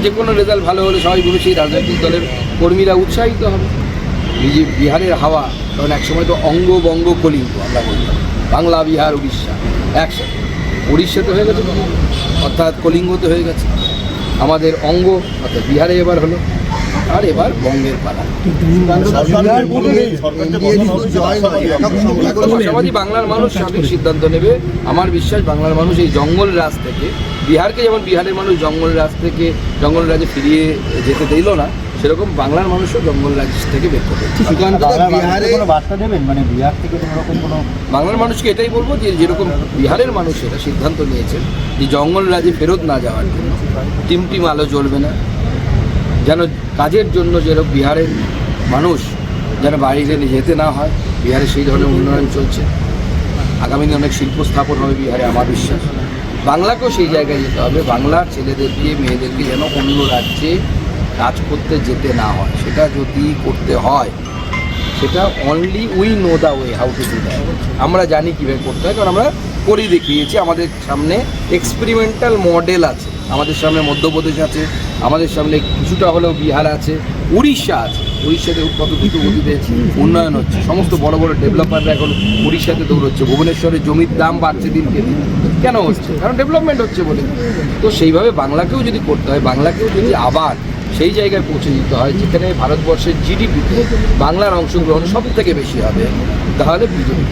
যে কোনো রেজাল্ট ভালো হলে স্বাভাবিকভাবে সেই রাজনৈতিক দলের কর্মীরা উৎসাহিত হবে। বিহারের হাওয়া কারণ একসময় তো অঙ্গ বঙ্গ কলিঙ্গ আমরা বলতাম, বাংলা বিহার উড়িষ্যা একসাথে। উড়িষ্যাতে হয়ে গেছে অর্থাৎ কলিঙ্গতে হয়ে গেছে, আমাদের অঙ্গ অর্থাৎ বিহারে এবার হলো, আর এবার বঙ্গের পালা। আশাবাদী বাংলার মানুষ সঠিক সিদ্ধান্ত নেবে। আমার বিশ্বাস বাংলার মানুষ এই জঙ্গল রাজ থেকে, বিহারকে যেমন বিহারের মানুষ জঙ্গল রাজ থেকে জঙ্গল রাজে ফিরিয়ে যেতে দিল না, সেরকম বাংলার মানুষও জঙ্গল রাজ থেকে বের করবে। বাংলার মানুষকে এটাই বলবো যে যেরকম বিহারের মানুষ এটা সিদ্ধান্ত নিয়েছেন যে জঙ্গল রাজে ফেরত না যাওয়ার জন্য, টিম আলো জ্বলবে না, যেন কাজের জন্য যেরকম বিহারের মানুষ যেন বাইরে যেতে না হয়, বিহারে সেই ধরনের উন্নয়ন চলছে। আগামী দিনে অনেক শিল্প স্থাপন হবে বিহারে, আমার বিশ্বাস। বাংলাকেও সেই জায়গায় যেতে হবে, বাংলার ছেলেদেরকে মেয়েদেরকে যেন অন্য রাজ্যে কাজ করতে যেতে না হয়। সেটা যদি করতে হয় সেটা only we know the way how to do that. আমরা জানি কীভাবে করতে হয়, কারণ আমরা করে দেখিয়েছি। আমাদের সামনে এক্সপেরিমেন্টাল মডেল আছে, আমাদের সামনে মধ্যপ্রদেশ আছে, আমাদের সামনে কিছুটা হলেও বিহার আছে, উড়িষ্যা আছে। উড়িষ্যাতে কত দ্রুত গতিতে উন্নয়ন হচ্ছে, সমস্ত বড় বড় ডেভেলপাররা এখন উড়িষ্যাতে দৌড়চ্ছে। ভুবনেশ্বরে জমির দাম বাড়ছে দিনকে দিন, কেন হচ্ছে? কারণ ডেভেলপমেন্ট হচ্ছে বলে। তো সেইভাবে বাংলাকেও যদি করতে হয়, বাংলাকেও যদি আবার সেই জায়গায় পৌঁছে দিতে হয় যেখানে ভারতবর্ষের জিডিপিতে বাংলার অংশগ্রহণ সব থেকে বেশি হবে, তাহলে বিজেপি।